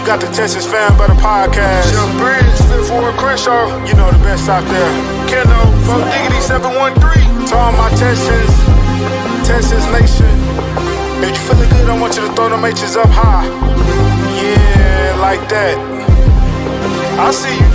got the Texas Fan Better Podcast. Jump Bridge, Fifth Ward, Crenshaw. You know the best out there. Keno, Fuck Diggity 713. To all my Texans, Texas Nation. If you feeling good, I want you to throw them H's up high. Yeah, like that. I see you.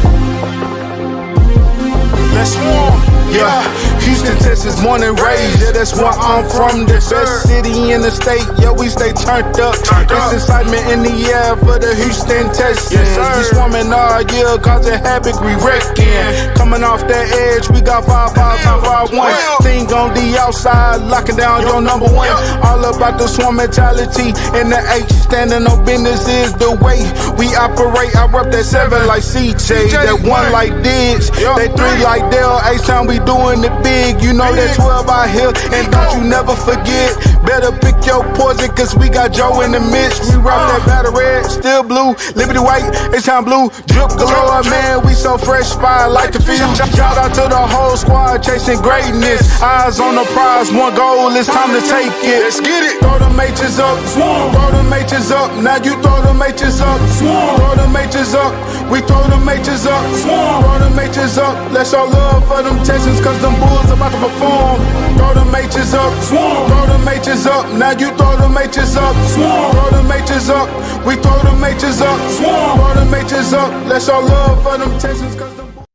Let's swarm. Yeah, Houston, Texas, born and raised. Yeah, that's where I'm from. The best city in the state. Yeah, we stay turned up. There's excitement in the air for the Houston Texans. We swarming all year, causing havoc, we wrecking. Coming off that edge, we got 5-5-5-1. Thing on the outside, locking down your number one. All about the swarm mentality. And the H, standing on business is the way we operate. I rep that 7 like CJ, that 1 like Diggs, that 3 like Dale. H-time we doing it big, you know that 12 out here. And don't you never forget, better pick your poison, cause we got Joe in the midst. We rock that battle red, still blue, Liberty white, H-time blue, drip galore, man, we so fresh, fire like the field. Shout out to the whole squad chasing greatness. Eyes on the prize, one goal, it's time to take it. Let's get it. Throw them H's up, throw them H's up. Now you throw them H's up, throw them H's up. We throw them H's up, throw them H's up. Let's all love for them Texans, cause them Bulls about to perform. Throw them H's up, throw them H's up. Now you throw them H's up, throw them H's up. We throw them H's up, throw them H's up. Let's all love for them Texans, cause them Bulls.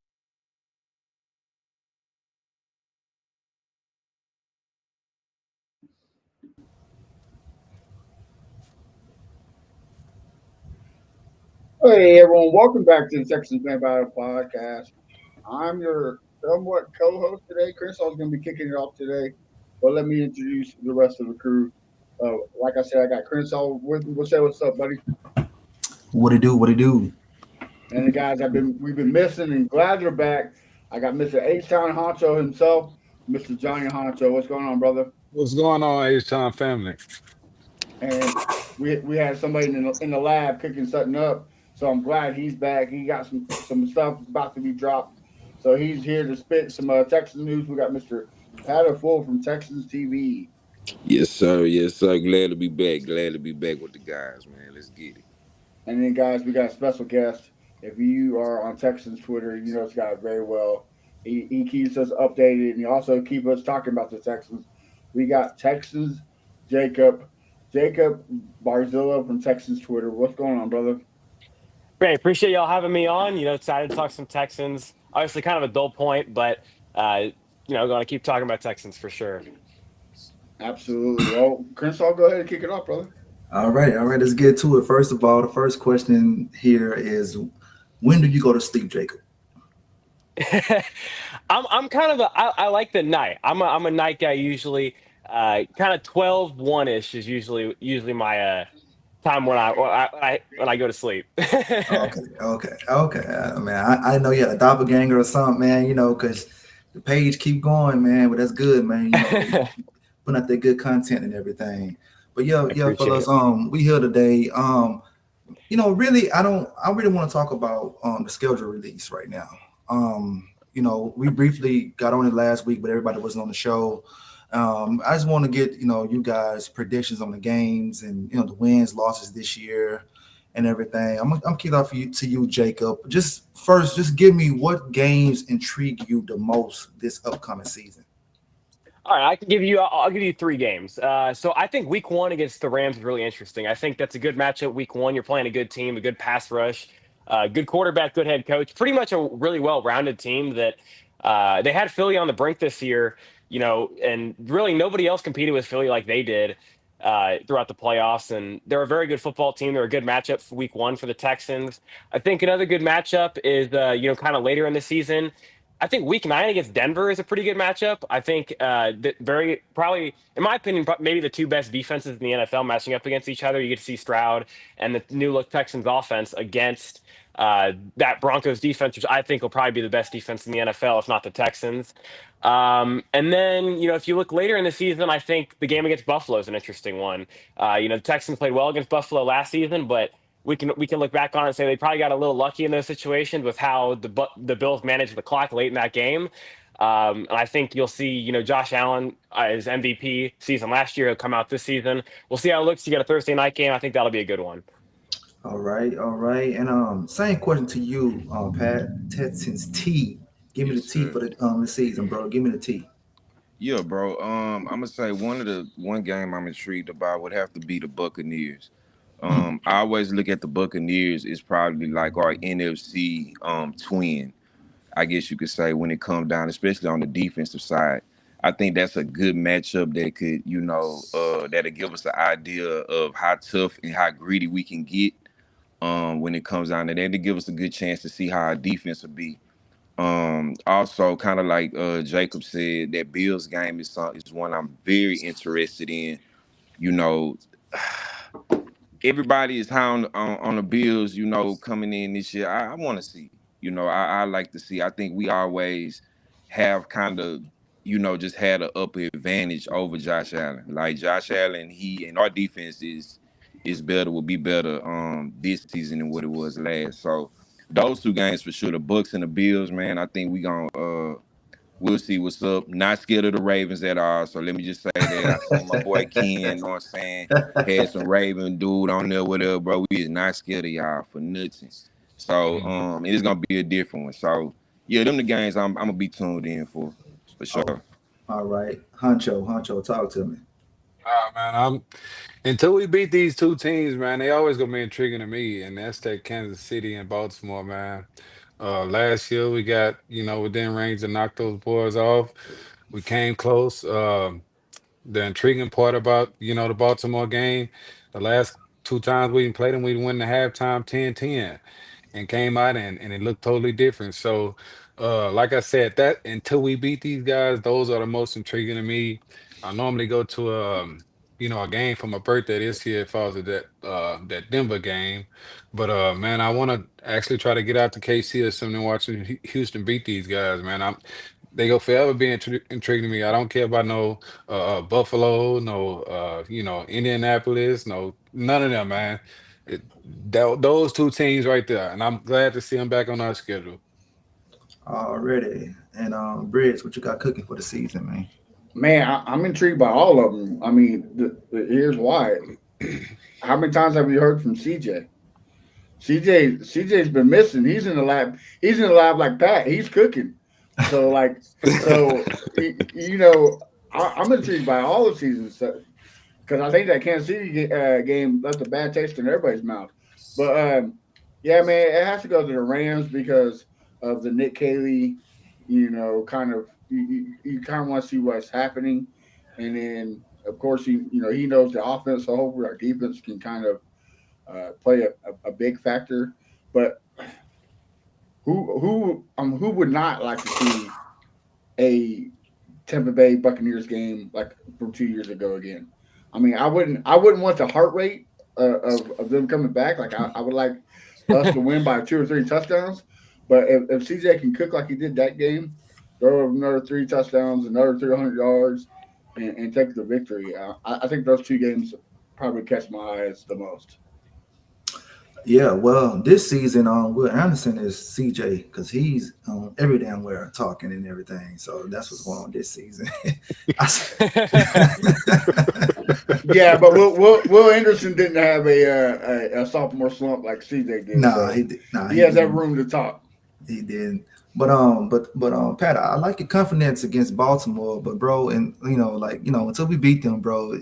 Hey everyone, welcome back to the Texans Fan Battle Podcast. I'm your somewhat co-host today. Crenshaw is going to be kicking it off today, but let me introduce the rest of the crew. Like I said, I got Crenshaw with me. We'll say what's up, buddy. What it do? And the guys we've been missing, and glad you're back. I got Mr. H-Town Honcho himself, Mr. Johnny Honcho. What's going on, brother? What's going on, H-Town family? And we had somebody in the lab cooking something up. So I'm glad he's back. He got some stuff about to be dropped. So he's here to spit some Texas news. We got Mr. Patterfull from Texans TV. Yes, sir. Yes, sir. Glad to be back. Glad to be back with the guys, man. Let's get it. And then, guys, we got a special guest. If you are on Texans Twitter, you know this guy very well. He keeps us updated, and he also keeps us talking about the Texans. We got Texans Jacob Barzilla from Texans Twitter. What's going on, brother? Great. Appreciate y'all having me on. Excited to talk some Texans. Obviously kind of a dull point, but, going to keep talking about Texans for sure. Absolutely. Well, Crenshaw, go ahead and kick it off, brother. All right. Let's get to it. First of all, the first question here is, when do you go to sleep, Jacob? I'm kind of I like the night. I'm a night guy usually. Kind of 12-1-ish is usually my time when I go to sleep. Okay. Man, I know you had a doppelganger or something, man. Because the page keep going, man. But that's good, man. Putting out that good content and everything. But yeah, fellas, we here today. Really, I really want to talk about the schedule release right now. We briefly got on it last week, but everybody wasn't on the show. I just want to get you guys predictions on the games and the wins, losses this year, and everything. I'm kicking off to you, Jacob. Just give me what games intrigue you the most this upcoming season. All right, I'll give you 3 games. So I think week 1 against the Rams is really interesting. I think that's a good matchup. Week 1, you're playing a good team, a good pass rush, good quarterback, good head coach, pretty much a really well-rounded team that they had Philly on the brink this year. And really nobody else competed with Philly like they did throughout the playoffs. And they're a very good football team. They're a good matchup for week 1 for the Texans. I think another good matchup is, kind of later in the season. I think week 9 against Denver is a pretty good matchup. I think probably, in my opinion, maybe the 2 best defenses in the NFL matching up against each other. You get to see Stroud and the new look Texans offense against that Broncos defense, which I think will probably be the best defense in the NFL, if not the Texans. And then, if you look later in the season, I think the game against Buffalo is an interesting one. The Texans played well against Buffalo last season, but we can look back on it and say they probably got a little lucky in those situations with how the Bills managed the clock late in that game. And I think you'll see, Josh Allen, his MVP season last year, will come out this season. We'll see how it looks. You get a Thursday night game. I think that'll be a good one. All right, all right. And same question to you, Pat. Texans T. Give me Yes, the T sir. for the season, bro. Give me the T. Yeah, bro. I'm gonna say one game I'm intrigued about would have to be the Buccaneers. I always look at the Buccaneers as probably like our NFC twin, I guess you could say, when it comes down, especially on the defensive side. I think that's a good matchup that could, that'll give us an idea of how tough and how greedy we can get when it comes down to that. To give us a good chance to see how our defense will be. Also, kind of like Jacob said, that Bills game is one I'm very interested in. You know, everybody is high on the Bills, coming in this year. I want to see. I like to see. I think we always have kind of, just had an upper advantage over Josh Allen. Like Josh Allen, he and our defense is better, will be better this season than what it was last. So those two games for sure. The Bucks and the Bills, man. I think we gonna we'll see what's up. Not scared of the Ravens at all. So let me just say that. I seen my boy Ken, know what I'm saying, had some Raven dude on there, whatever, bro. We is not scared of y'all for nothing. So it's gonna be a different one. So yeah, them the games I'm gonna be tuned in for Oh, sure. all right. Huncho, talk to me. Man, I'm until we beat these two teams, man. They always gonna be intriguing to me, and that's that Kansas City and Baltimore, man. Last year we got within range to knock those boys off. We came close. The intriguing part about the Baltimore game, the last two times we played them, we win the halftime 10-10 and came out and it looked totally different. So like I said, that until we beat these guys, those are the most intriguing to me. I normally go to a game for my birthday this year. It falls at that Denver game. But man, I want to actually try to get out to KC or something, watching Houston beat these guys, man. They go forever be intriguing to me. I don't care about no Buffalo, no Indianapolis, no none of them, man. Those two teams right there, and I'm glad to see them back on our schedule. Already. And Bridge, what you got cooking for the season, man? Man, I'm intrigued by all of them. I mean, here's why. How many times have you heard from CJ? CJ's been missing. He's in the lab. He's in the lab like Pat. He's cooking. So like, you know, I'm intrigued by all the seasons because I think that Kansas City game left a bad taste in everybody's mouth. But yeah, man, it has to go to the Rams because of the Nick Caley. You know, kind of you kind of want to see what's happening, and then of course he knows the offense. So hopefully our defense can kind of play a big factor. But who would not like to see a Tampa Bay Buccaneers game like from 2 years ago again? I mean, I wouldn't want the heart rate of them coming back. Like I would like us to win by 2 or 3 touchdowns. But if CJ can cook like he did that game, throw another 3 touchdowns, another 300 yards, and take the victory, I think those two games probably catch my eyes the most. Yeah, well, this season, Will Anderson is CJ because he's every damn where talking and everything. So that's what's going on this season. Yeah, but Will Anderson didn't have a sophomore slump like CJ did. Nah, So he did. Nah, he he has that didn't. room to talk. He didn't. But Pat, I like your confidence against Baltimore, but bro, and until we beat them, bro,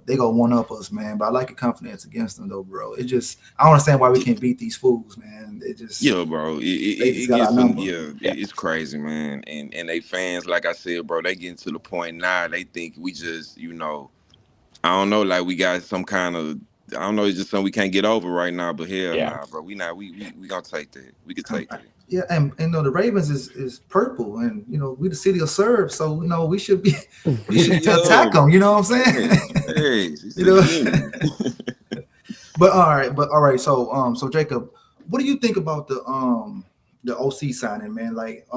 they go one up us, man. But I like your confidence against them, though, bro. It just I don't understand why we can't beat these fools, man. Yeah, bro. They just It got our gets some, number. yeah, Yeah. it's crazy, man. And they fans, like I said, bro, they getting to the point now. They think we just, I don't know, like we got some kind of, I don't know, it's just something we can't get over right now. But hell, Yeah. nah, bro, we not, we gonna take that. We could Um, take that. yeah, and the Ravens is purple, and we the city of serve, so we should be we should attack Yo, them. You know what I'm saying? thanks. It's you a know. union. But all right. So Jacob, what do you think about the OC signing, man? Like,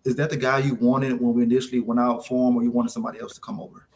is that the guy you wanted when we initially went out for him, or you wanted somebody else to come over?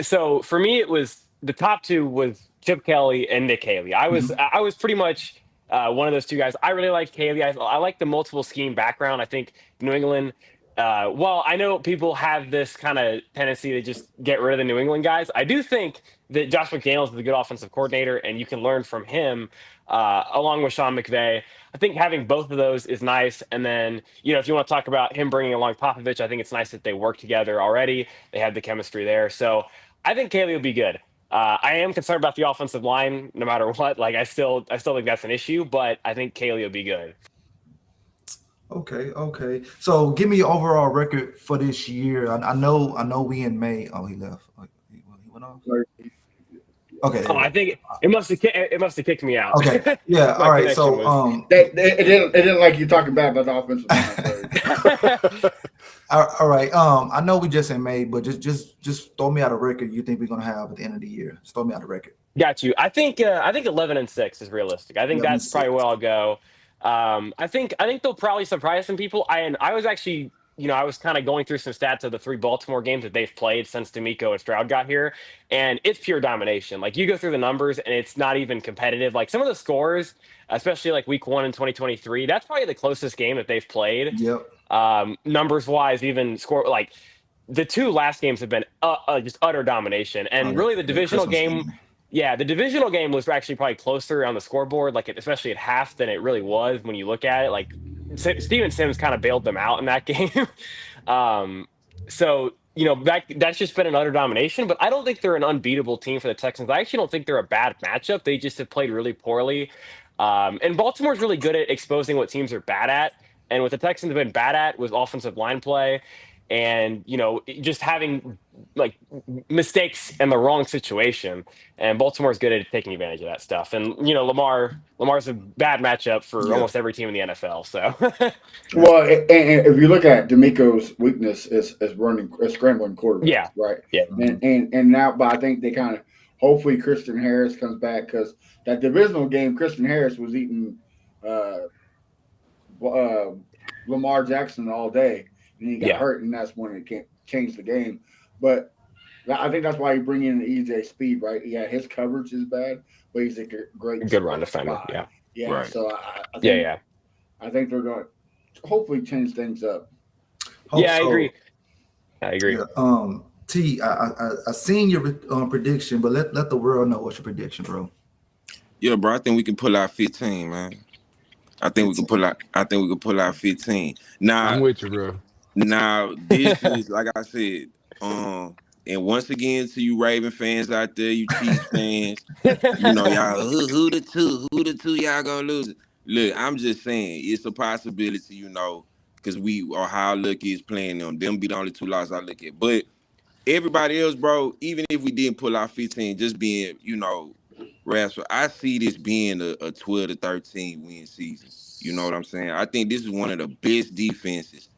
So for me, it was the top two was Chip Kelly and Nick Haley. Mhm. I was pretty much one of those two guys. I really like Haley. I like the multiple scheme background. I think New England Well, I know people have this kind of tendency to just get rid of the New England guys. I do think that Josh McDaniels is a good offensive coordinator, and you can learn from him along with Sean McVay. I think having both of those is nice. And then, if you want to talk about him bringing along Popovich, I think it's nice that they work together already. They have the chemistry there. So I think Kaylee will be good. I am concerned about the offensive line, no matter what. Like I still think that's an issue, but I think Kaylee will be good. Okay, okay. So give me your overall record for this year. I know we in May. Oh, he left. Oh, he went off. Okay, there Oh, we I go. think it must have kicked me out. Okay, yeah. My All right. connection So was. It didn't like you talking bad about the offensive line. So. all right. I know we just in May, but just throw me out a record you think we're gonna have at the end of the year. Just throw me out a record. Got you. I think 11-6 is realistic. I think Eleven that's probably where six. I'll go. I think they'll probably surprise some people. I was actually, I was kind of going through some stats of the three Baltimore games that they've played since D'Amico and Stroud got here, and it's pure domination. Like you go through the numbers, and it's not even competitive. Like some of the scores, especially like Week 1 in 2023, that's probably the closest game that they've played. Yep. Numbers wise, even score like the two last games have been just utter domination, Oh, and really the that divisional Christmas game. game. Yeah, the divisional game was actually probably closer on the scoreboard, like especially at half, than it really was when you look at it. Like Steven Sims kind of bailed them out in that game. um, so that's just been an utter domination. But I don't think they're an unbeatable team for the Texans. I actually don't think they're a bad matchup. They just have played really poorly. And Baltimore's really good at exposing what teams are bad at. And what the Texans have been bad at was offensive line play, and just having like mistakes in the wrong situation. And Baltimore's good at taking advantage of that stuff. And Lamar's a bad matchup for Yeah, almost every team in the NFL. So that's Well, and if you look at D'Amico's weakness is running, is scrambling quarterbacks, yeah, right? yeah, mhm. And now, but I think they kind of hopefully Christian Harris comes back because that divisional game, Christian Harris was eating uh, uh, Lamar Jackson all day, and he got yeah, hurt, and that's when it can't change the game. But I think that's why you bring in EJ Speed, right? Yeah, his coverage is bad, but he's a great good run defender. spy. Yeah, Yeah, Right. so I yeah, think yeah, they're going to hopefully change things up. Hope yeah. I so. agree. I agree. Yeah. T, I seen your prediction, but let the world know what's your prediction, bro. Yeah, bro. I think we can pull out 15, man. I think we can 15. pull out. I think we can pull out 15. I'm Now, with you, bro. this is like I said. And once again, to you Raven fans out there, you Chiefs fans, y'all who the two y'all gonna lose it. Look, I'm just saying it's a possibility, because we or how lucky is playing them. Them be the only two losses I look at. But everybody else, bro, even if we didn't pull out 15, just being, rational, I see this being a 12 to 13 win season. You know what I'm saying? I think this is one of the best defenses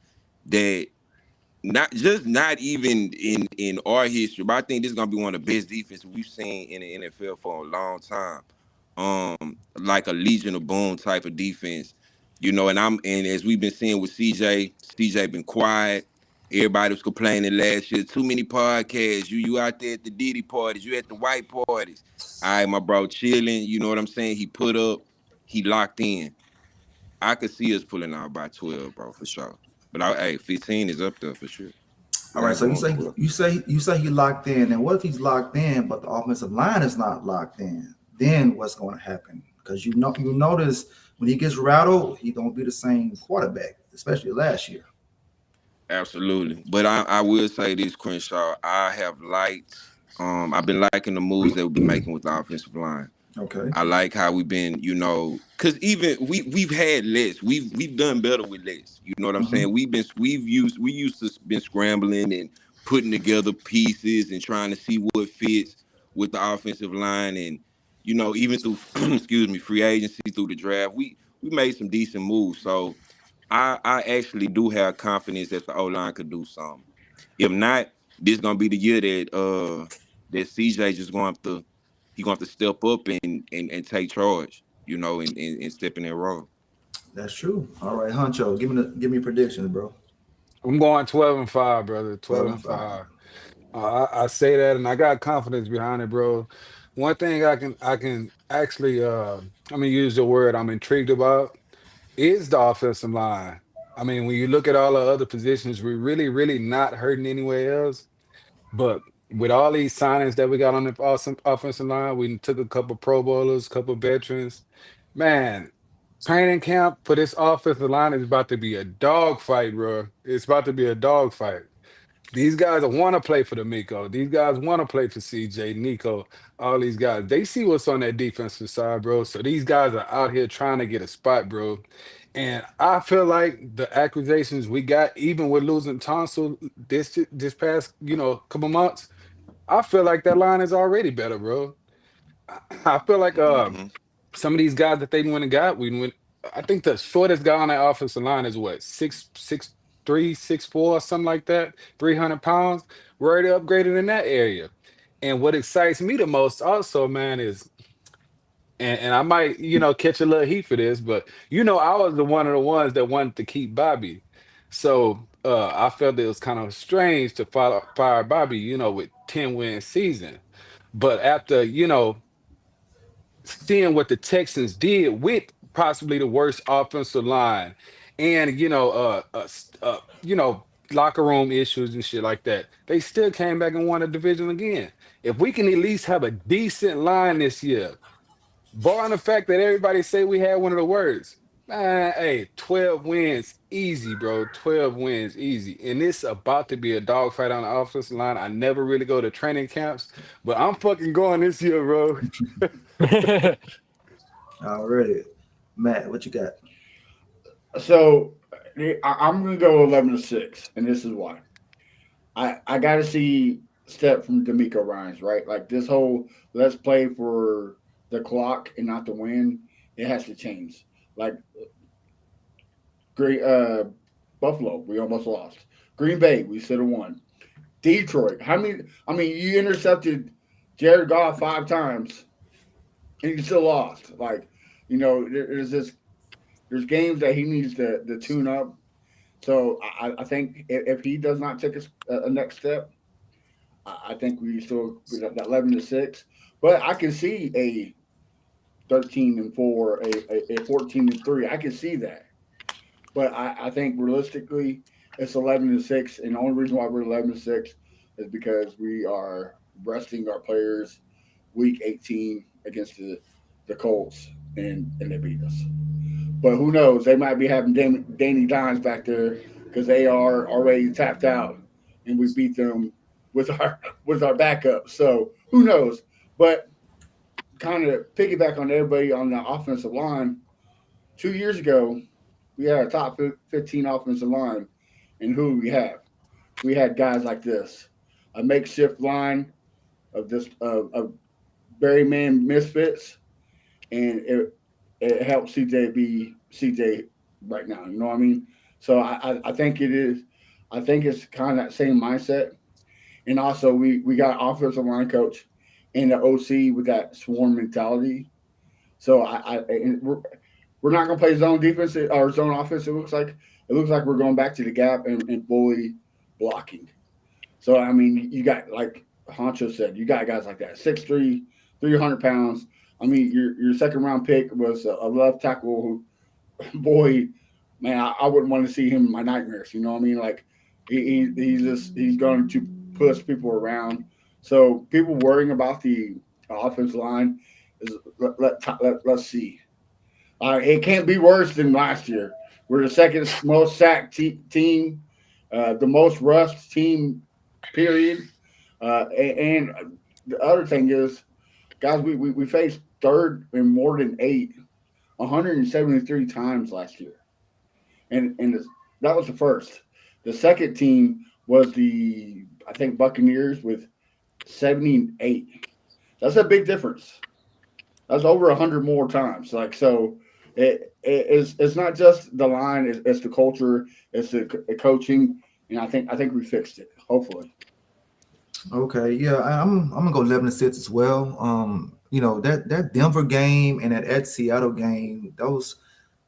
that not even in our history, but I think this is gonna be one of the best defenses we've seen in the NFL for a long time. Like a Legion of Boom type of defense, and as we've been seeing with CJ been quiet. Everybody was complaining last year. Too many podcasts. You out there at the Diddy parties. You at the white parties. All right, my bro, chilling. You know what I'm saying? He put up. He locked in. I could see us pulling out by 12, bro, for sure. But hey, 15 is up there for sure. All We're right, not so you going say 12. he locked in, and what if he's locked in, but the offensive line is not locked in? Then what's going to happen? Because you notice when he gets rattled, he don't be the same quarterback, especially last year. Absolutely. But I will say this, Crenshaw. I've been liking the moves that we've been making with the offensive line. Okay. I like how we've been, because even we've had less. We've done better with less. You know what I'm Mm-hmm. saying? We used to been scrambling and putting together pieces and trying to see what fits with the offensive line, and even through excuse me, free agency, through the draft, we made some decent moves. So I actually do have confidence that the O line could do something. If not, this gonna be the year that CJ just going to step up and take charge, and step in that role. That's true. All right, Huncho, give me predictions, bro. I'm going 12-5, brother. 12 12 and and 5. 5. I say that, and I got confidence behind it, bro. One thing I can actually I'm gonna use the word I'm intrigued about is the offensive line. I mean, when you look at all the other positions, we're really, really not hurting anywhere else. But with all these signings that we got on the awesome offensive line, we took a couple Pro Bowlers, couple veterans. Man, training camp for this offensive line is about to be a dogfight, bro. It's about to be a dogfight. These guys want to play for the Miko. These guys want to play for CJ, Nico, all these guys. They see what's on that defensive side, bro. So these guys are out here trying to get a spot, bro. And I feel like the accusations we got, even with losing Tonsil this past, couple months, I feel like that line is already better, bro. I feel like Hmm. some of these guys that they went and got, we went. I think the shortest guy on that offensive line is what 6'3", 6'4", something like that, 300 pounds. We're already upgraded in that area. And what excites me the most, also, man, is and I might catch a little heat for this, but I was the one of the ones that wanted to keep Bobby, so I felt it was kind of strange to fire Bobby, with 10-win season, but after seeing what the Texans did with possibly the worst offensive line and locker room issues and shit like that, they still came back and won the division again. If we can at least have a decent line this year, barring the fact that everybody say we had one of the worst, man, hey, 12 wins easy, bro. 12 wins easy. And it's about to be a dogfight on the offensive line. I never really go to training camps, but I'm fucking going this year, bro. Already. Matt, what you got? So I'm going to go 11-6, and this is why. I got to see step from D'Amico Ryans, right? Like this whole let's play for the clock and not the win. It has to change. Like great Buffalo, we almost lost. Green Bay, we should have won. Detroit, how many? I mean, you intercepted Jared Goff 5 times and you still lost. Like, there's games that he needs to tune up. So I think if he does not take a next step, I think we still that 11-6. But I can see a 13-4, a 14-3. I can see that. But I think realistically, it's 11-6, and the only reason why we're 11-6 is because we are resting our players week 18 against the Colts, and they beat us. But who knows? They might be having Danny Dimes back there because they are already tapped out, and we beat them with our backup. So who knows? But kind of piggyback on everybody on the offensive line. 2 years ago, we had a top 15 offensive line, and who we have? We had guys like this, a makeshift line of Barry Man misfits, and it helps CJ be CJ right now. You know what I mean? So I think it is. I think it's kind of that same mindset, and also we got offensive line coach and the OC with that swarm mentality. So we're not going to play zone defense or zone offense. It looks like we're going back to the gap and bully blocking. So I mean, you got like Honcho said, you got guys like that, 6'3", 300 pounds. I mean, your second round pick was a left tackle who, boy, man, I wouldn't want to see him in my nightmares. You know what I mean? Like he's going to push people around. So people worrying about the offensive line is let's see. It can't be worse than last year. We're the second most sacked team, the most rushed team, period. And the other thing is, guys, we faced third in more than 173 times last year, and that was the first. The second team was I think Buccaneers with 78. That's a big difference. That's over 100 more times. Like so, it's not just the line; it's the culture, it's the coaching, and I think we fixed it. Hopefully. Okay, yeah, I'm gonna go 11-6 as well. That Denver game and that at Seattle game, those,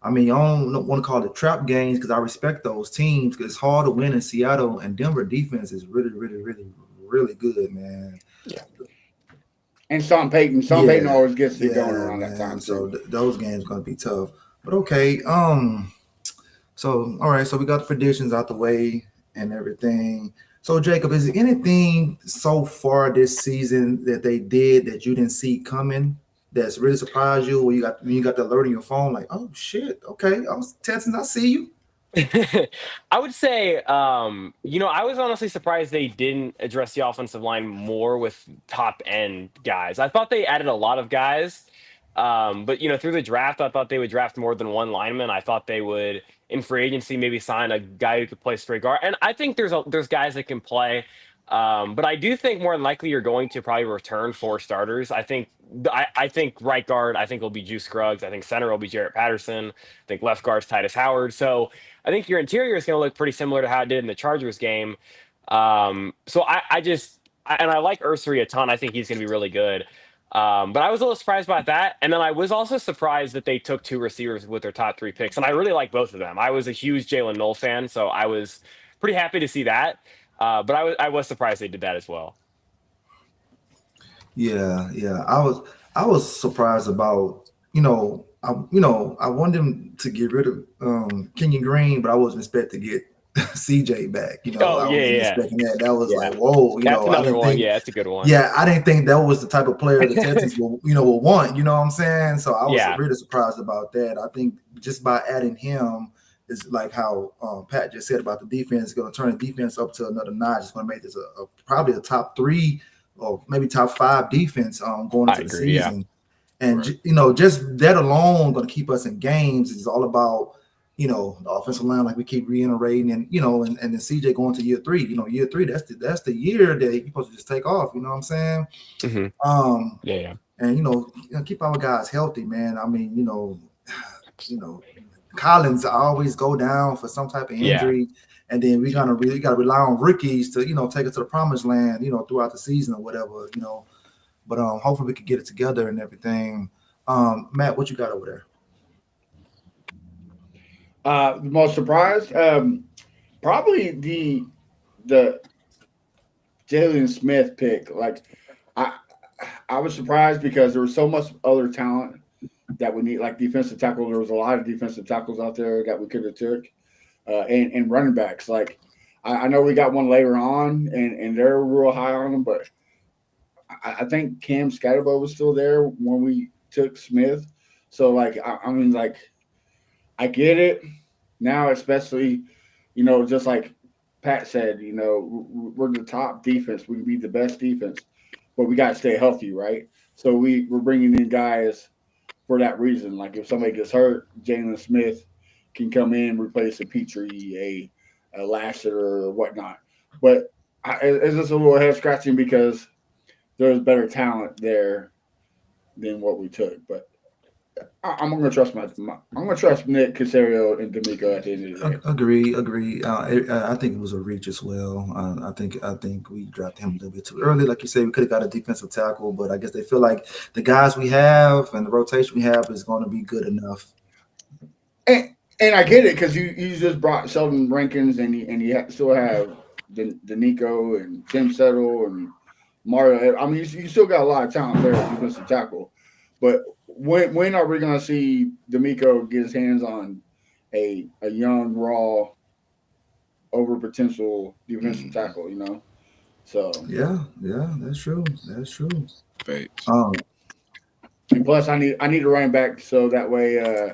I mean, I don't want to call it trap games because I respect those teams because it's hard to win in Seattle, and Denver defense is really, really, really, really good, man. And Sean Payton. Sean Payton always gets it going around man. that time. So Too. those games gonna be tough. But okay, So, all right, so we got the predictions out the way and everything. So, Jacob, is there anything so far this season that they did that you didn't see coming that's really surprised you? Where you got the alert on your phone, like, oh shit, okay, I was Texans, I see you. I would say, I was honestly surprised they didn't address the offensive line more with top end guys. I thought they added a lot of guys, but through the draft, I thought they would draft more than one lineman. I thought they would, in free agency, maybe sign a guy who could play straight guard. And I think there's guys that can play. But I do think more than likely you're going to probably return four starters. I think right guard, I think will be Juice Scruggs. I think center will be Jarrett Patterson. I think left guard's Titus Howard. So I think your interior is going to look pretty similar to how it did in the Chargers game. So I like Ursary a ton. I think he's going to be really good. But I was a little surprised about that. And then I was also surprised that they took two receivers with their top three picks. And I really like both of them. I was a huge Jalen Knoll fan, so I was pretty happy to see that. But I was surprised they did that as well. Yeah, yeah. I was surprised about, I wanted them to get rid of Kenyon Green, but I wasn't expecting to get CJ back. Oh, I yeah, wasn't yeah. expecting that. That was Yeah. like, whoa, That's I another didn't one. think, Yeah, that's a good one. yeah, I didn't think that was the type of player the Texans will want, you know what I'm saying? So I was Yeah. really surprised about that. I think just by adding him is like how Pat just said about the defense, it's going to turn the defense up to another notch. It's going to make this probably a top 3 or maybe top 5 defense going I into the agree, yeah. season. And Right. just that alone going to keep us in games. It's all about the offensive line, like we keep reiterating, and and then CJ going to year 3. Year 3, that's the year that he's supposed to just take off. You know what I'm saying? Mm-hmm. Yeah. And keep our guys healthy, man. I mean, Collins always go down for some type of injury, and then we gotta rely on rookies to take us to the promised land, throughout the season or whatever, But hopefully we could get it together and everything. Matt, what you got over there? The most surprised, probably the Jalen Smith pick. Like, I I was surprised because there was so much other talent that we need, like defensive tackle. There was a lot of defensive tackles out there that we could have took, and running backs. Like, I know we got one later on, and they're real high on them, but I think Cam Scatterbo was still there when we took Smith. So, like, I mean, like, I get it now, especially, just like Pat said, we're the top defense. We can be the best defense, but we got to stay healthy, right? So we're bringing in guys for that reason. Like, if somebody gets hurt, Jalen Smith can come in, replace a Petrie, a Lassiter, or whatnot. But it's just a little head scratching because there's better talent there than what we took. But I'm gonna trust I'm gonna trust Nick Casario and D'Amico at the end of the day. Agree. I think it was a reach as well. I think we drafted him a little bit too early. Like you said, we could have got a defensive tackle, but I guess they feel like the guys we have and the rotation we have is going to be good enough. And I get it because you just brought Sheldon Rankins and you still have Nico and Tim Settle and Mario. I mean, you still got a lot of talent there at defensive tackle. But when are we going to see D'Amico get his hands on a young, raw, over potential defensive tackle? So Yeah, that's true. That's true. Facts. And plus, I need a running back so that way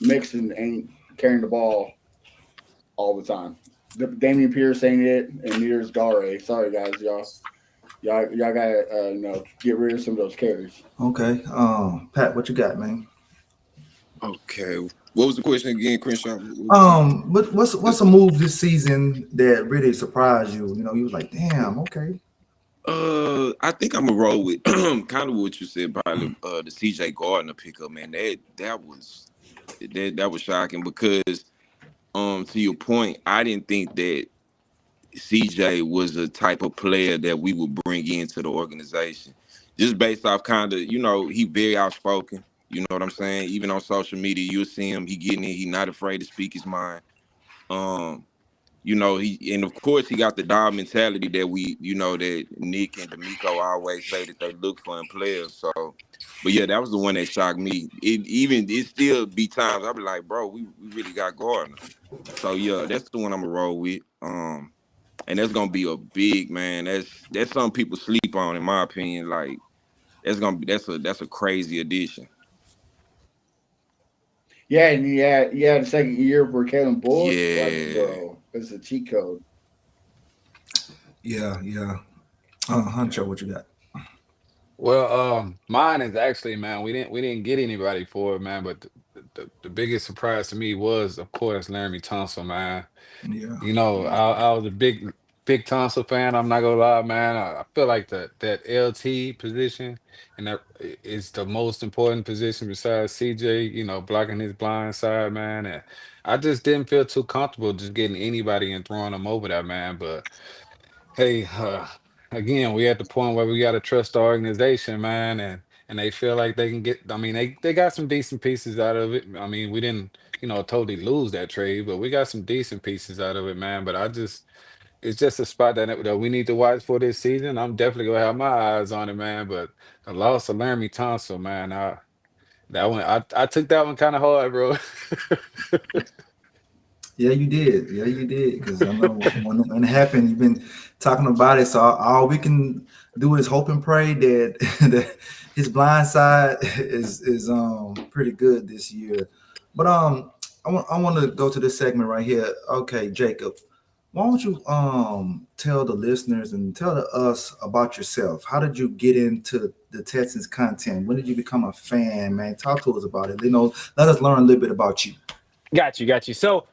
Mixon ain't carrying the ball all the time. Damian Pierce ain't it, and neither is Gare. Sorry, guys, y'all gotta get rid of some of those carries. Okay, Pat, what you got, man? Okay. What was the question again, Crenshaw? What's a move this season that really surprised you? You was like, damn, okay. I think I'm gonna roll with kind of what you said, probably the CJ Gardner pickup, man. That was shocking because to your point, I didn't think that CJ was the type of player that we would bring into the organization. Just based off kind of, he very outspoken. You know what I'm saying? Even on social media, you'll see him. He getting it. He not afraid to speak his mind. You know, and of course he got the dog mentality that that Nick and D'Amico always say that they look for in players. So, but yeah, that was the one that shocked me. It still be times I be like, bro, we really got Gardner. So yeah, that's the one I'm gonna roll with. And that's gonna be a big man. That's something people sleep on, in my opinion. Like that's a crazy addition. Yeah, and you had a second year for Kalen Bullock. Like, Yeah. bro, it's a cheat code. Yeah, yeah. Huncho, what you got? Well, mine is actually, man, we didn't get anybody for it, man. But the biggest surprise to me was, of course, Laramie Tunsil, man. Yeah, I was a big Tunsil fan. I'm not gonna lie, man. I feel like that LT position and is the most important position besides CJ. Blocking his blind side, man. And I just didn't feel too comfortable just getting anybody and throwing them over there, man. But hey, again, we at the point where we got to trust the organization, man, and they feel like they can get. I mean, they got some decent pieces out of it. I mean, we didn't, totally lose that trade, but we got some decent pieces out of it, man. But it's just a spot that we need to watch for this season. I'm definitely gonna have my eyes on it, man. But the loss of Laramie Tunsil, man, that one, I took that one kind of hard, bro. yeah, you did. Yeah, you did. Because I know when it happened, you've been talking about it. So all we can do is hope and pray that, that his blind side is pretty good this year. But I want to go to this segment right here. Okay, Jacob, why don't you tell the listeners and tell us about yourself? How did you get into the Texans content? When did you become a fan, man? Talk to us about it. Let us learn a little bit about you. Got you. So,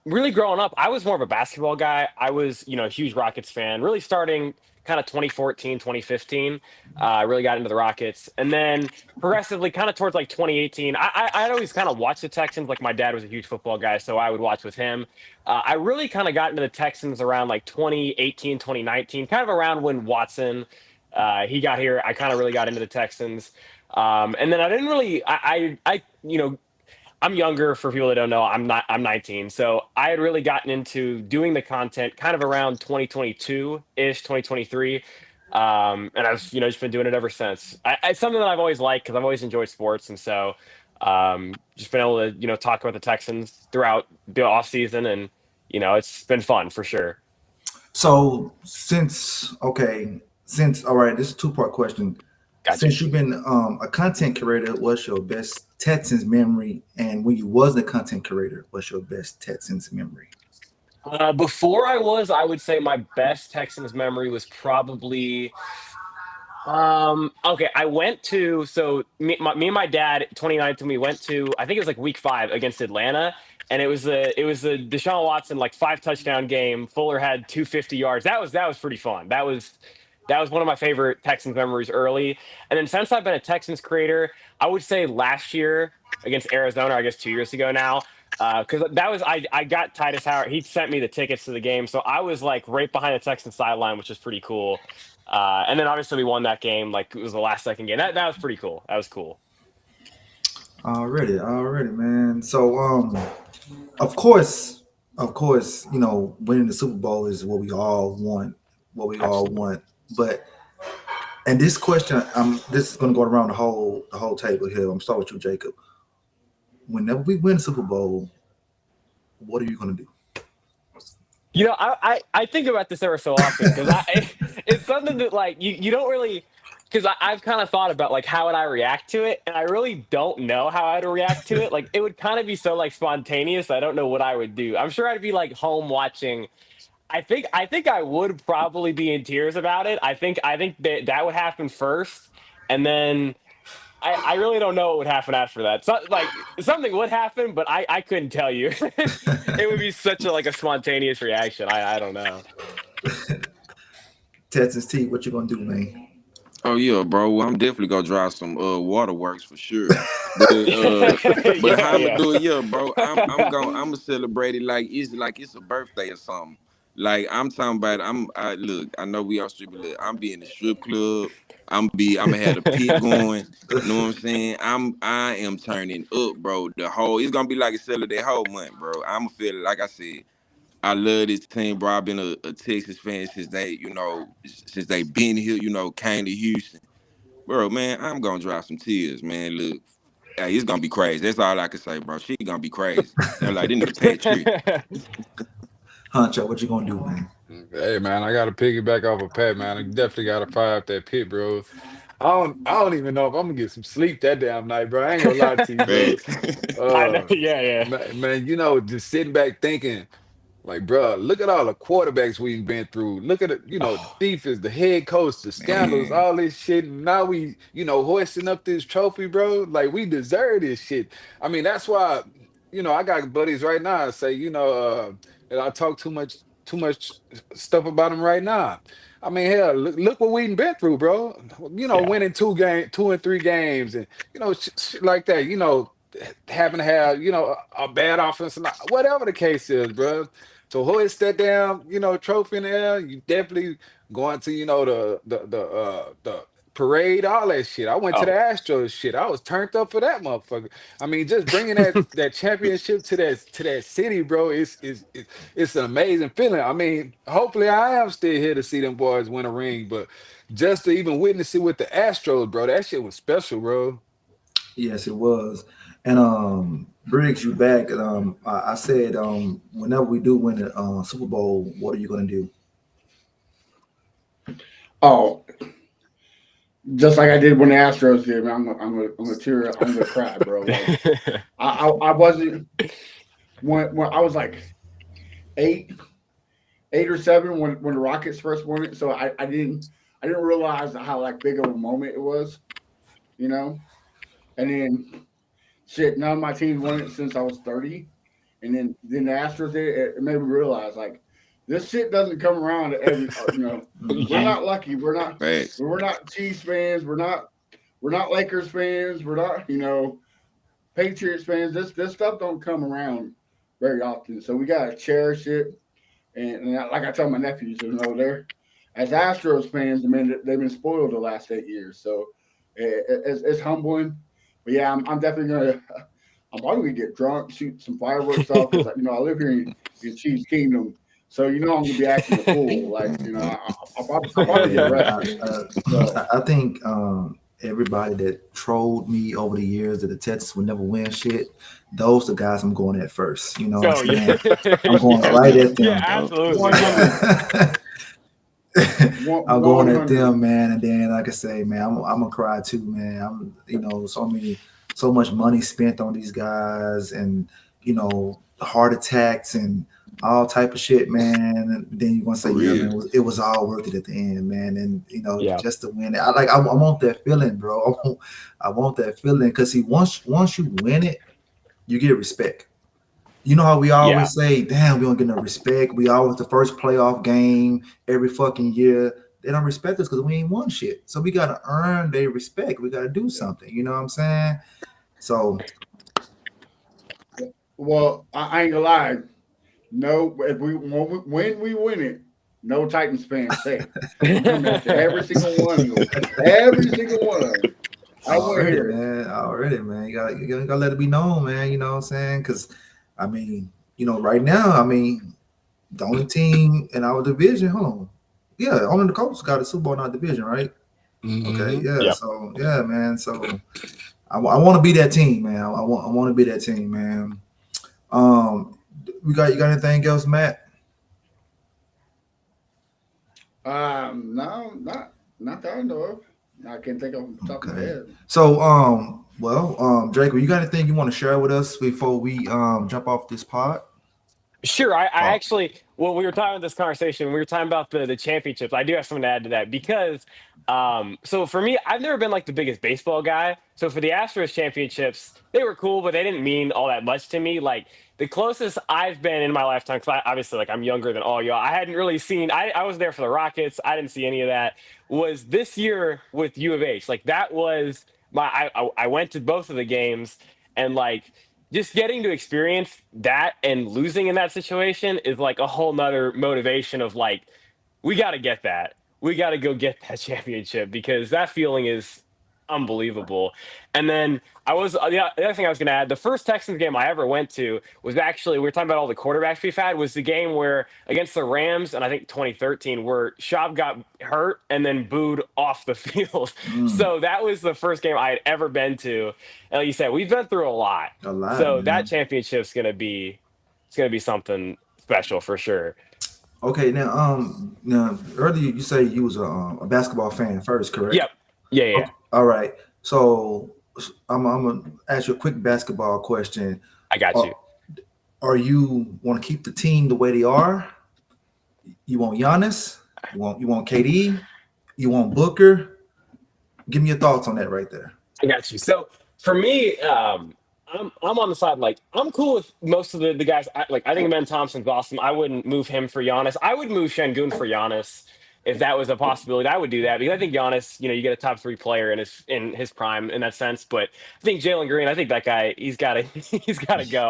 really growing up, I was more of a basketball guy. I was, a huge Rockets fan, really starting kind of 2014, 2015. I really got into the Rockets. And then progressively, kind of towards like 2018, I'd always kind of watch the Texans. Like my dad was a huge football guy, so I would watch with him. I really kind of got into the Texans around like 2018, 2019, kind of around when Watson, he got here. I kind of really got into the Texans. And then I didn't really, I'm younger for people that don't know. I'm 19. So I had really gotten into doing the content kind of around 2022-ish, 2023. And I've, just been doing it ever since. It's something that I've always liked because I've always enjoyed sports. And so just been able to, talk about the Texans throughout the off season. And, it's been fun for sure. So since all right, this is a two-part question. Gotcha. Since you've been a content creator, what's your best Texans memory? And when you wasn't a content creator, what's your best Texans memory? Before I would say my best Texans memory was probably okay. I went to me and my dad 2019 we went to I think it was like week 5 against Atlanta, and it was a Deshaun Watson like 5 touchdown game. Fuller had 250 yards. That was pretty fun. That was one of my favorite Texans memories early. And then since I've been a Texans creator, I would say last year against Arizona, I guess 2 years ago now, because I got Titus Howard. He sent me the tickets to the game, so I was like right behind the Texans sideline, which was pretty cool. And then obviously we won that game, like it was the last second game. That was pretty cool. That was cool. Already, man. So of course, winning the Super Bowl is what we all want. But and this question, this is gonna go around the whole table here. I'm starting with you, Jacob. Whenever we win the Super Bowl, what are you gonna do? I think about this ever so often because it's something that like you don't really because I've kind of thought about like how would I react to it, and I really don't know how I'd react to it. Like it would kind of be so like spontaneous. I don't know what I would do. I'm sure I'd be like home watching. I think I would probably be in tears about it. I think that would happen first, and then I really don't know what would happen after that. So like something would happen, but I couldn't tell you. It would be such a spontaneous reaction. I don't know. Texas T, what you gonna do, man? Oh yeah, bro. I'm definitely gonna drive some waterworks for sure. But but how I'm gonna Yeah. do it, yeah, bro. I'm gonna celebrate it like it's a birthday or something. Like I'm talking about look, I know we all strip, but look, I'm be in the strip club. I'm gonna have the pit going. You know what I'm saying? I am turning up, bro. It's gonna be like a cellar that whole month, bro. I'm gonna feel it like I said. I love this team, bro. I've been a Texas fan since since they been here, came to Houston. Bro, man, I'm gonna drop some tears, man. Look, hey, it's gonna be crazy. That's all I can say, bro. She gonna be crazy. They're like, this nigga Patrick. Huncho, what you gonna do, man? Hey man, I got to piggyback off of Pat, man. I definitely got to fire up that pit, bro. I don't even know if I'm gonna get some sleep that damn night, bro. I ain't gonna lie to you, bro. Facts. I know. Uh, Yeah, yeah. man, just sitting back thinking. Like, bro, look at all the quarterbacks we've been through. Look at it, Oh, defense, the head coach, the scandals, Man. all this shit. And now we, hoisting up this trophy, bro. Like, we deserve this shit. I mean, that's why, I got buddies right now that say, that I talk too much stuff about them right now. I mean, hell, look what we been through, bro. yeah. Winning 2 and 3 games, and shit like that. Having to have a bad offensive line, whatever the case is, bro. So hoist that down, trophy in the air. You definitely going to, the parade, all that shit. I went to the Oh, Astros shit. I was turned up for that motherfucker. I mean, just bringing that championship to that city, bro. It's an amazing feeling. I mean, hopefully I am still here to see them boys win a ring, but just to even witness it with the Astros, bro, that shit was special, bro. Yes, it was. And Briggs, you back. I said whenever we do win the Super Bowl, what are you gonna do? Oh, just like I did when the Astros did, man. I'm gonna tear up. I'm gonna cry, bro. Like I wasn't when I was like eight, 8 or 7 when the Rockets first won it. So I didn't realize how like big of a moment it was, you know. And then shit, none of my teams won it since I was 30. And then the Astros did it. It made me realize like this shit doesn't come around every. We're yeah. not lucky. Facts. We're not Chiefs fans. We're not Lakers fans. We're not Patriots fans. This stuff don't come around very often. So we gotta cherish it. And like I tell my nephews, they're as Astros fans. I mean, they've been spoiled the last 8 years. So it's humbling. But yeah, I'm definitely gonna. I'm probably gonna get drunk, shoot some fireworks off because I live here in Chiefs Kingdom, so I'm gonna be acting a fool. Like I'll probably get Yeah, arrested. So I think everybody that trolled me over the years that the Texans would never win shit, those the guys I'm going at first. You know what Oh, I'm yeah. saying? I'm going yeah. right at Yeah, them. Yup. absolutely. Yeah. 100, I'm going at 100. them, man. And then, like I say, man, I'm gonna cry too, man. So much money spent on these guys, and heart attacks and all type of shit, man. And then you're gonna say, For yeah, real. man, it was all worth it at the end, man. And Yeah. just to win it, I want that feeling, bro. I want that feeling because once you win it, you get respect. You know how we Yeah. always say, damn, we don't get no respect. We always the first playoff game every fucking year. They don't respect us because we ain't won shit. So we gotta earn their respect. We gotta do something. You know what I'm saying? So Well, I ain't gonna lie. No, if when we win it, no Titans fans say I'm coming after every single one of them. Every single one of them. I want to already, hear it. man. Already, man. You gotta let it be known, man. You know what I'm saying? Because I mean, right now, I mean, the only team in our division, hold on. Yeah, only the Colts got a Super Bowl in our division, right? Okay, Hmm. yeah. Yep. So yeah, man. So I want to be that team, man. I want to be that team, man. Um, you got anything else, Matt? No, not that I know of. I can't think of the top of my Okay. head. So Draco, you got anything you want to share with us before we jump off this pod? Sure. I Oh, actually, when we were talking about this conversation, we were talking about the championships. I do have something to add to that because, so for me, I've never been like the biggest baseball guy. So for the Astros championships, they were cool, but they didn't mean all that much to me. Like the closest I've been in my lifetime, because obviously, like I'm younger than all y'all. I hadn't really seen. I was there for the Rockets. I didn't see any of that. Was this year with U of H? Like that was my. I went to both of the games and like just getting to experience that and losing in that situation is like a whole nother motivation of like we got to get that, we got to go get that championship because that feeling is unbelievable. And then the other thing I was going to add, the first Texans game I ever went to was actually, we were talking about all the quarterbacks we've had, was the game where against the Rams, and I think 2013, where Schaub got hurt and then booed off the field. So that was the first game I had ever been to. And like you said, we've been through a lot. So that man. championship's going to be, it's going to be something special for sure. Okay, now earlier you say you was a basketball fan first, correct? Yep. Yeah. Okay, all right. So I'm gonna ask you a quick basketball question. I got you. Are you want to keep the team the way they are? You want Giannis? You want KD? You want Booker? Give me your thoughts on that right there. I got you. So for me, I'm on the side, like, I'm cool with most of the guys. I think Ben Thompson's awesome. I wouldn't move him for Giannis. I would move Şengün for Giannis if that was a possibility. I would do that because I think Giannis, you get a top 3 player in his prime in that sense. But I think Jalen Green, I think that guy, he's got to go.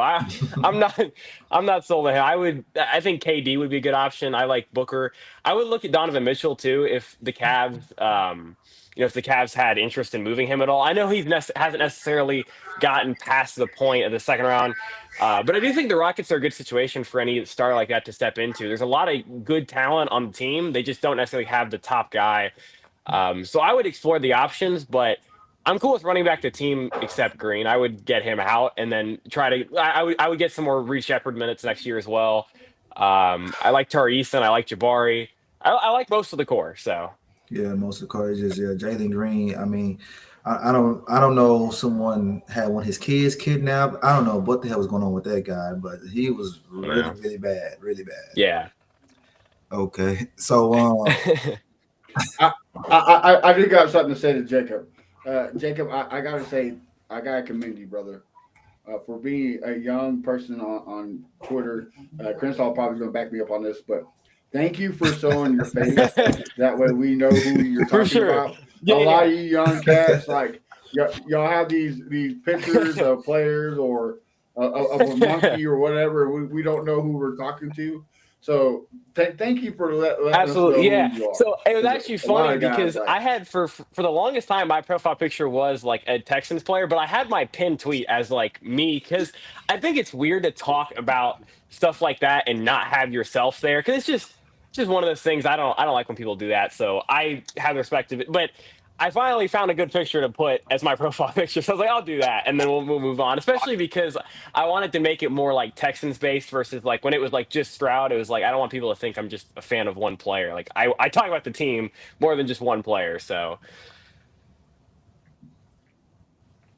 I'm not sold on him. I think KD would be a good option. I like Booker. I would look at Donovan Mitchell too if the Cavs. If the Cavs had interest in moving him at all. I know he hasn't necessarily gotten past the point of the second round, but I do think the Rockets are a good situation for any star like that to step into. There's a lot of good talent on the team. They just don't necessarily have the top guy. So I would explore the options, but I'm cool with running back the team except Green. I would get him out and then I would get some more Reed Shepherd minutes next year as well. I like Tari Eason. I like Jabari. I like most of the core, so. Yeah, most of the courageous. Yeah, Jalen Green. I mean, I don't know. Someone had one of his kids kidnapped. I don't know what the hell was going on with that guy, but he was really bad, really bad. Yeah. Okay, so I just got something to say to Jacob. Jacob, I gotta commend you, brother, for being a young person on Twitter. Crenshaw probably gonna back me up on this, but. Thank you for showing your face. That way we know who you're talking about. A lot of you young cats, like y'all have these pictures of players or of a monkey or whatever. We don't know who we're talking to. So thank you for letting absolutely us know yeah. who you are. So it was actually funny because I had for the longest time my profile picture was like a Texans player, but I had my pinned tweet as like me because I think it's weird to talk about stuff like that and not have yourself there because it's just one of those things. I don't like when people do that. So I have respect of it, but I finally found a good picture to put as my profile picture. So I was like, I'll do that. And then we'll move on, especially because I wanted to make it more like Texans based versus like when it was like just Stroud, it was like, I don't want people to think I'm just a fan of one player. Like I talk about the team more than just one player. So.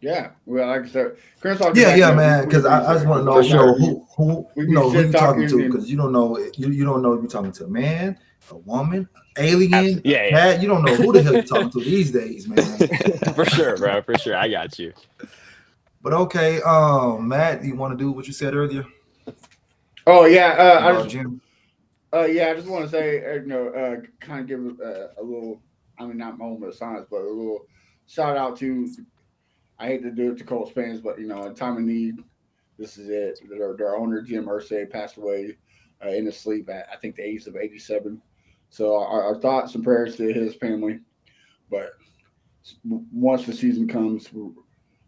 Yeah, well, like I said, Chris, yeah, man. Because I just want to know, who you talking to? Because you don't know if you're talking to a man, a woman, alien, cat. You don't know who the hell you're talking to these days, man. For sure, bro. For sure, I got you. But okay, Matt, you want to do what you said earlier? Oh yeah, I just want to say, kind of give a little, I mean, not moment of silence, but a little shout out to. I hate to do it to Colts fans, but in time of need, this is it. Their owner Jim Irsay passed away in his sleep at I think the age of 87. So our thoughts and prayers to his family. But once the season comes,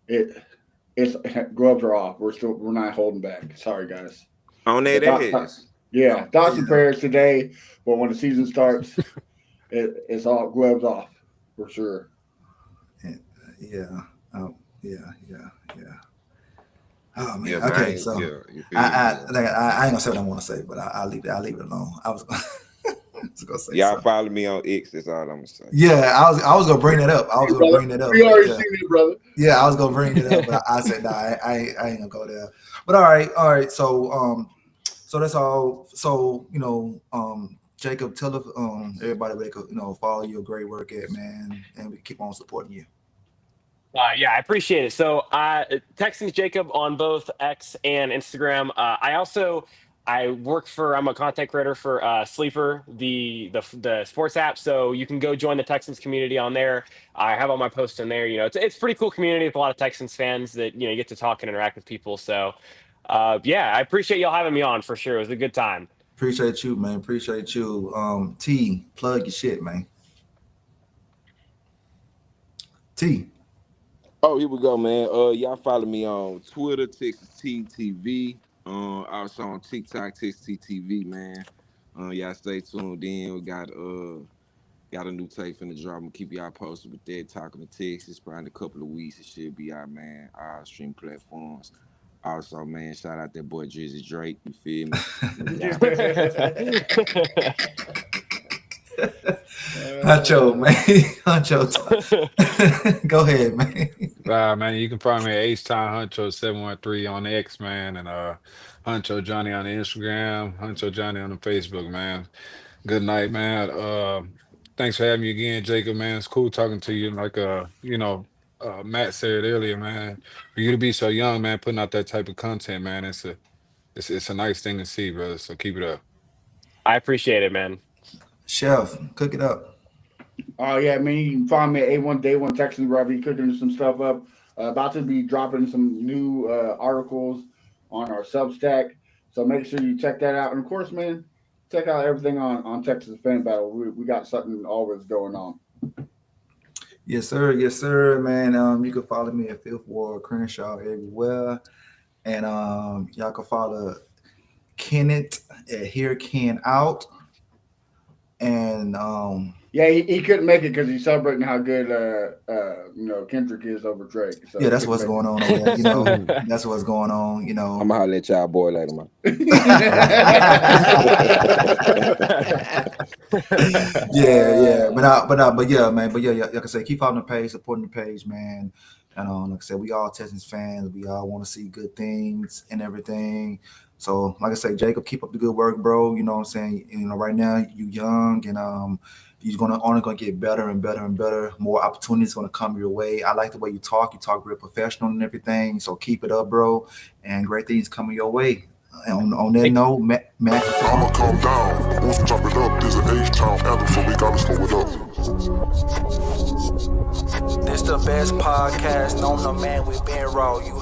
it's gloves are off. We're not holding back. Sorry, guys. On that is. Yeah, thoughts and prayers today. But when the season starts, it's all gloves off for sure. Yeah. Oh man. Yeah, okay, so I ain't gonna say what I want to say, but I'll leave it alone. I was gonna say y'all something. follow me on X. That's all I'm gonna say. Yeah, I was gonna bring that up. We already seen it, brother. Yeah, I was gonna bring it up, but I said, nah, I ain't gonna go there. But all right. So that's all. So Jacob, tell everybody where they could follow your great work at, man, and we keep on supporting you. Yeah, I appreciate it. So Texans Jacob on both X and Instagram. I'm a content creator for Sleeper, the sports app. So you can go join the Texans community on there. I have all my posts in there. It's a pretty cool community with a lot of Texans fans that you get to talk and interact with people. So I appreciate y'all having me on for sure. It was a good time. Appreciate you, man. Appreciate you. T, plug your shit, man. T. Oh, here we go, man. Y'all follow me on Twitter, Texas T TV. Also on TikTok, Texas T TV, man. Y'all stay tuned in. We got a new tape finna drop. I'm gonna keep y'all posted with that. Talking to Texas, probably in a couple of weeks. It should be out, man. All stream platforms. Also, man, shout out that boy Drizzy Drake. You feel me? Huncho, man. Huncho. Go ahead, man. Man, you can find me at H-Time Huncho 713 on X, man, and Huncho Johnny on the Instagram, Huncho Johnny on the Facebook, man. Good night, man. Thanks for having me again, Jacob, man. It's cool talking to you. Like Matt said earlier, man, for you to be so young, man, putting out that type of content, man, it's a nice thing to see, brother. So keep it up. I appreciate it, man. Chef, cook it up. Oh yeah, I mean you can find me at A1 Day One Texans where I'll be cooking some stuff up. About to be dropping some new articles on our Substack, so make sure you check that out. And of course, man, check out everything on Texas Fan Battle. We got something always going on. Yes, sir, man. You can follow me at Fifth Ward Crenshaw everywhere, and y'all can follow Kenneth at Here Ken Out, and yeah, he couldn't make it because he's celebrating how good Kendrick is over Drake. So yeah, that's what's going on over there. That's what's going on. I'm gonna holler at y'all boy later, man. yeah, but yeah, man. But yeah, like I said, keep following the page, supporting the page, man. And like I said, we all Texans fans. We all want to see good things and everything. So, like I said, Jacob, keep up the good work, bro. You know what I'm saying? Right now you young, and you're only gonna get better and better and better. More opportunities gonna come your way. I like the way you talk. You talk real professional and everything. So keep it up, bro. And great things coming your way. On that note, Matt. I'ma calm down. Once we chop it up, there's an H-Town anthem, so we gotta slow it up. This the best podcast known to man. We been raw. You